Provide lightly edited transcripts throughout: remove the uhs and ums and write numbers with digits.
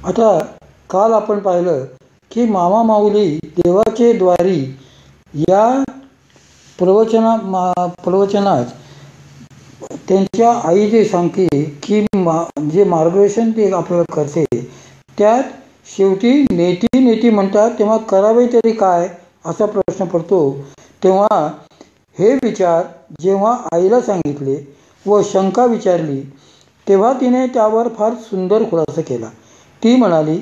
आता काल आपण पाहिलं की मामा माऊली देवाचे द्वारी या प्रवचनात त्यांच्या आई जे सांगते की जे मार्गदर्शन ते आपल्याला करते, त्यात शेवटी नेती नेती म्हणतात तेव्हा करावे तरी काय असा प्रश्न पडतो. तेव्हा हे विचार जेव्हा आईला सांगितले व शंका विचारली तेव्हा तिने त्यावर फार सुंदर खुलासा केला. ती म्हणाली,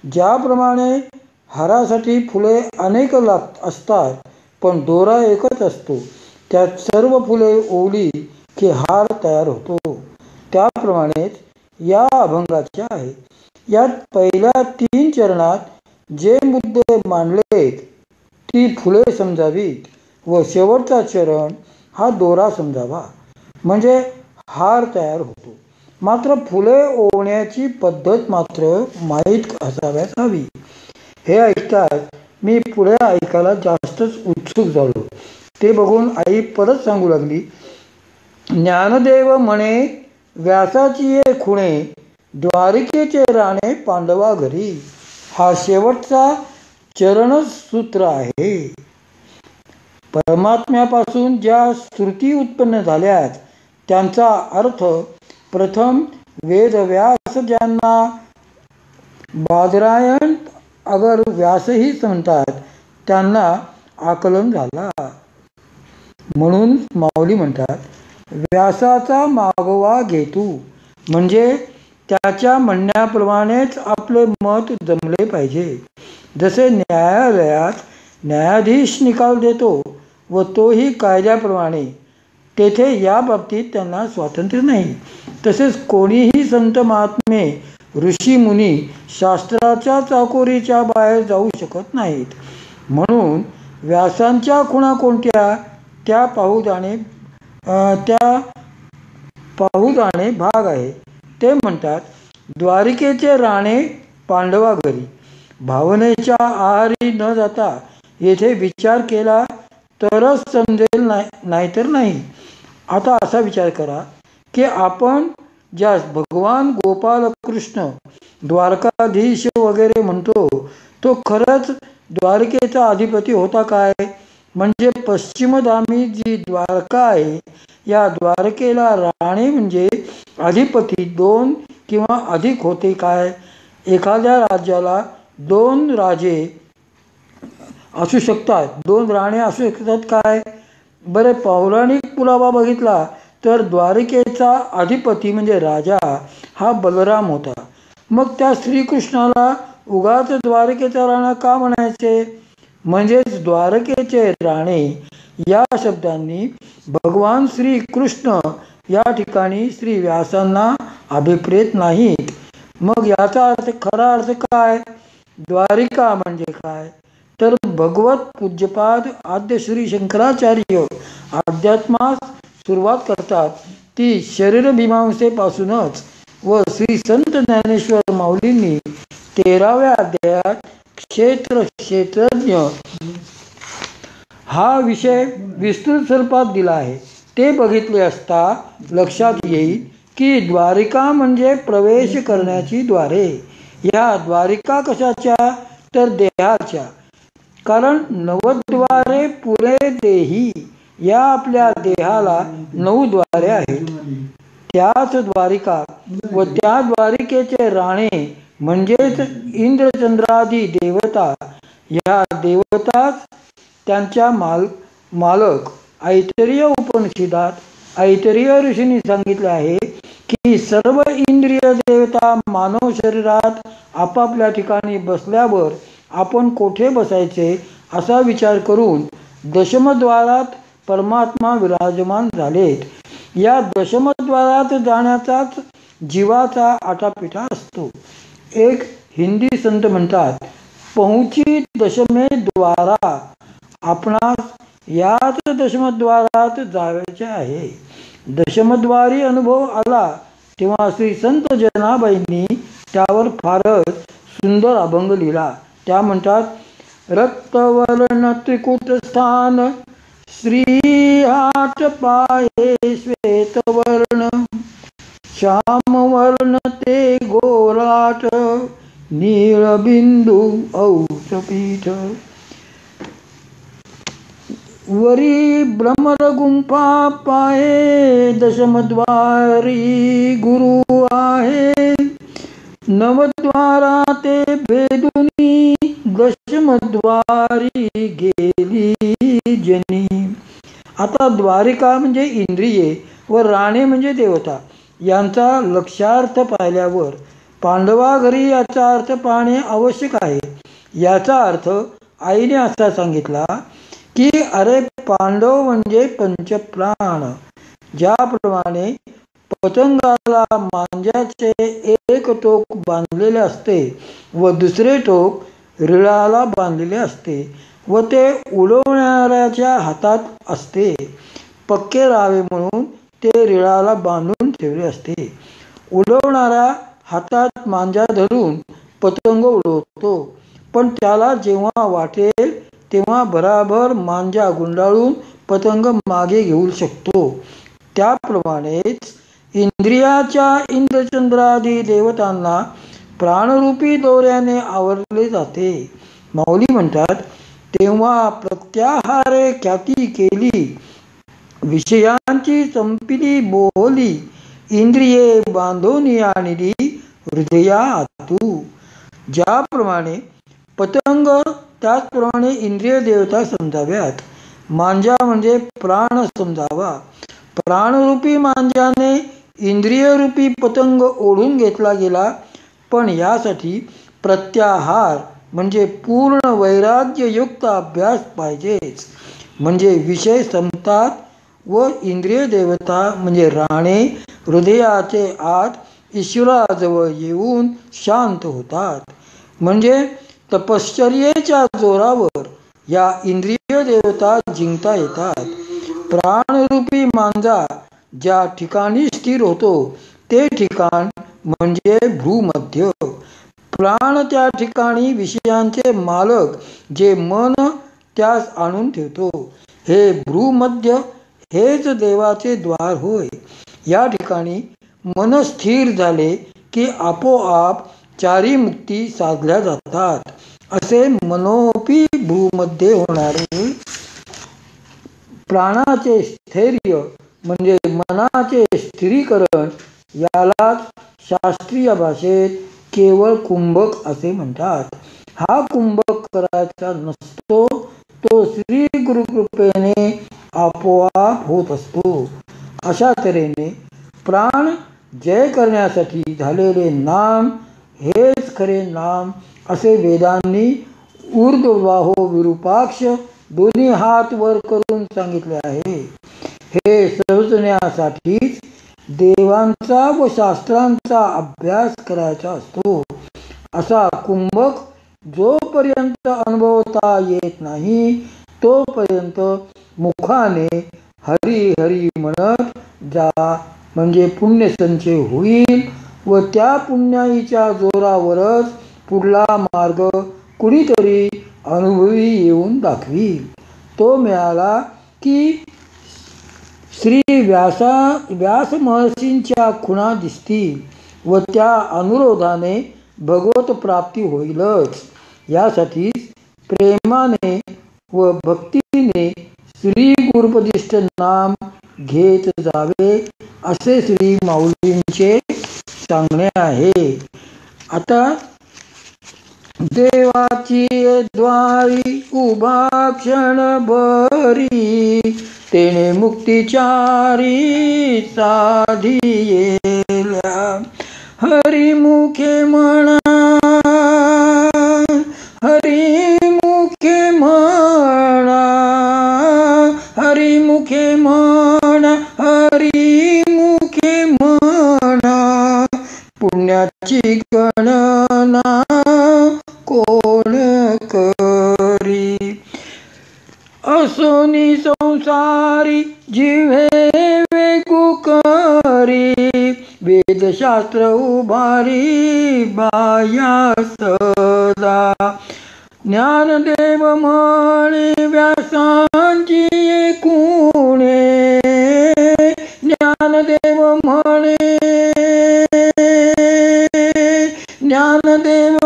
ज्याप्रमाणे हारासाठी फुले अनेक असतात पण दोरा एकच असतो, त्यात सर्व फुले ओवली की हार तयार होतो, त्याप्रमाणेच या अभंगाचे आहे. यात पहिल्या 3 चरणात जे मुद्दे मांडलेत ती फुले समजावीत व शेवटचा चरण हा दोरा समजावा, म्हणजे हार तयार होतो. मात्र फुले ओवण्याची पद्धत मात्र माहीत असाव्यास हवी. हे ऐकताच मी पुढे ऐकायला जास्तच उत्सुक झालो. ते बघून आई परत सांगू लागली, ज्ञानदेव म्हणे व्यासाची ये खुणे, द्वारिकेचे राणे पांडवा घरी. हा शेवटचा चरणच सूत्र आहे. परमात्म्यापासून ज्या श्रुती उत्पन्न झाल्यात त्यांचा अर्थ प्रथम वेदव्यास, ज्यांना बादरायण अगर व्यासही म्हणतात, त्यांना आकलन झाला. म्हणून माऊली म्हणतात, व्यासाचा मागोवा घेतू, म्हणजे त्याच्या म्हणण्याप्रमाणेच आपले मत जमले पाहिजे. जसे न्यायालयात न्यायाधीश निकाल देतो व तोही कायद्याप्रमाणे, तेथे या बाबतीत त्यांना स्वातंत्र्य नाही. तसेच कोणीही संत महात्मे ऋषी मुनी शास्त्राच्या चाकोरीच्या बाहेर जाऊ शकत नाहीत. म्हणून व्यासांच्या खुणा कोणत्या त्या पाहू जाणे भाग आहे. ते म्हणतात, द्वारिकेचे राणे पांडवा घरी. भावनेच्या आहारी न जाता येथे विचार केला तरच समजेल, नाहीतर नाही. आता असा विचार करा की आपण ज्या भगवान गोपाल कृष्ण द्वारकाधीश वगैरे म्हणतो, तो खरंच द्वारकेचा अधिपती होता काय? म्हणजे पश्चिमधामी जी द्वारका आहे, या द्वारकेला राणे म्हणजे अधिपती 2 किंवा अधिक होते काय? एखाद्या राज्याला 2 राजे असू शकतात, 2 राणे असू शकतात काय? बरे, पौराणिक पुरावा बघितला तर द्वारकेचा अधिपती म्हणजे राजा हा बलराम होता. मग त्या श्रीकृष्णाला उगाच द्वारकेचा राणा का म्हणायचे? म्हणजेच द्वारकेचे राणे या शब्दांनी भगवान श्रीकृष्ण या ठिकाणी श्री व्यासांना अभिप्रेत नाहीत. मग याचा खरा अर्थ काय? द्वारिका म्हणजे काय? तर भगवत पूज्यपाद आद्य श्री शंकराचार्य अध्यात्मास सुरुवात करतात ती शरीरमीमांसेपासूनच व श्री संत ज्ञानेश्वर माऊलींनी 13व्या अध्यायात क्षेत्रज्ञ हा विषय विस्तृत स्वरूपात दिला आहे. ते बघितले असता लक्षात येईल की द्वारिका म्हणजे प्रवेश करण्याची द्वारे. या द्वारिका कशाच्या? तर देहाच्या. कारण 9 द्वारे पुरे देही, या आपल्या देहाला 9 द्वारे आहेत. त्याच द्वारिका व त्या द्वारिकेचे राणे म्हणजेच इंद्रचंद्रादी देवता. ह्या देवताच त्यांच्या मालक. ऐतरेय उपनिषदात ऐतरेय ऋषींनी सांगितले आहे की सर्व इंद्रिय देवता मानव शरीरात आपापल्या ठिकाणी बसल्यावर आपण कोठे बसायचे असा विचार करून दशमद्वारात परमात्मा विराजमान झालेत. या दशमद्वारात जाण्याचाच जीवाचा आटापिटा असतो. एक हिंदी संत म्हणतात, पहुंची दशमे द्वारा, आपणास याच दशमद्वारात जायचे आहे. दशमद्वारी अनुभव आला तेव्हा श्री संत जनाबाईंनी त्यावर फारच सुंदर अभंग लिहिला. त्या म्हणतात, रक्तवर्ण त्रिकुट स्थान श्रीहाट पाये श्वेतवर्ण, श्यामवर्ण ते गोलाट नीळबिंदू औषपीठ. वरी भ्रमरगुंफा पाहे दशमद्वारी गुरु आहे. नवद्वारा ते भेदुनी दशमद्वारी गेली जनी. आता द्वारिका म्हणजे इंद्रिये व राणे म्हणजे देवता यांचा लक्षार्थ पाहिल्यावर पांडवा घरी याचा अर्थ पाहणे आवश्यक आहे. याचा अर्थ आईने असा सांगितला की अरे पांडव म्हणजे पंचप्राण. ज्याप्रमाणे पतंगाला मांज्याचे एक टोक बांधलेले असते व दुसरे टोक रिळाला बांधलेले असते व ते उडवणाऱ्याच्या हातात असते. पक्के राहावे म्हणून ते रिळाला बांधून ठेवले असते. उडवणारा हातात मांजा धरून पतंग उडवतो, पण त्याला जेव्हा वाटेल तेव्हा बराबर मांजा गुंडाळून पतंग मागे घेऊ शकतो. त्याप्रमाणेच इंद्रियाच्या इंद्रचंद्रादी देवतांना प्राणरूपी दोऱ्याने आवरले जाते. माऊली म्हणतात, तेव्हा प्रत्याहारे ख्याती केली, विषयांची संपिली बोली, इंद्रिये बांधून आणली हृदया आतू. ज्याप्रमाणे पतंग त्याचप्रमाणे इंद्रिय देवता समजाव्यात. मांजा म्हणजे प्राण समजावा. प्राणरूपी मांजाने इंद्रियरूपी पतंग ओढून घेतला गेला, पण यासाठी प्रत्याहार म्हणजे पूर्ण वैराग्ययुक्त अभ्यास पाहिजेच. म्हणजे विषय संपतात व इंद्रिय देवता म्हणजे राणे हृदयाचे आत ईश्वराजवळ येऊन शांत होतात. म्हणजे तपश्चर्येच्या जोरावर या इंद्रिय देवता जिंकता येतात. प्राणरूपी मांजा ज्या ठिकाणी स्थिर होतो ते ठिकाण म्हणजे भ्रूमध्य. प्राण त्या ठिकाणी विषयांचे मालक जे मन त्यास आणून ठेवतो. हे भ्रूमध्य हेच देवाचे द्वार होय. या ठिकाणी मन स्थिर झाले की आपोआप चारी मुक्ती साधल्या जातात. असे मनोपी भ्रूमध्ये होणारे प्राणाचे स्थैर्य म्हणजे मनाचे स्थिरीकरण यालाच शास्त्रीय भाषेत केवळ कुंभक असे म्हणतात. हा कुंभक करायचा नसतो, तो श्री गुरुकृपेने आपोआप होत असतो. अशा तऱ्हेने प्राण जय करण्यासाठी झालेले नाम हेच खरे नाम असे वेदांनी ऊर्ध्वबाहो विरूपाक्ष दोन्ही हात वर करून सांगितले आहे. हे समजण्यासाठीच देवांचा व शास्त्रांचा अभ्यास करायचा असतो. असा कुंभक जोपर्यंत अनुभवता येत नाही तोपर्यंत मुखाने हरी हरी म्हणत जा, म्हणजे पुण्यसंचय होईल व त्या पुण्याईच्या जोरावरच पुढला मार्ग कुणीतरी अनुभवी येऊन दाखवील. तो मिळाला की श्री व्यास महर्षींच्या खुणा दिसतील व त्या अनुरोधाने भगवत प्राप्ती होईलच. यासाठी प्रेमाने व भक्तीने श्री गुरुपदिष्ट नाम घेत जावे असे श्री माऊलींचे सांगणे आहे. आता देवाची द्वारी उभा क्षण भरी, तेने मुक्तिचारी साधियेल्या. हरिमुखे म्हणा, हरिमुखे म्हणा, हरिमुखे म्हणा, हरिमुखे म्हणा, पुण्याची गणना कोण करी. असोनी संसारी जिव्हे वेगू करी, वेदशास्त्र उभारी बाया सदा. ज्ञानदेव म्हणे व्यासांची एकूणे, ज्ञानदेव म्हणे ज्ञानदेव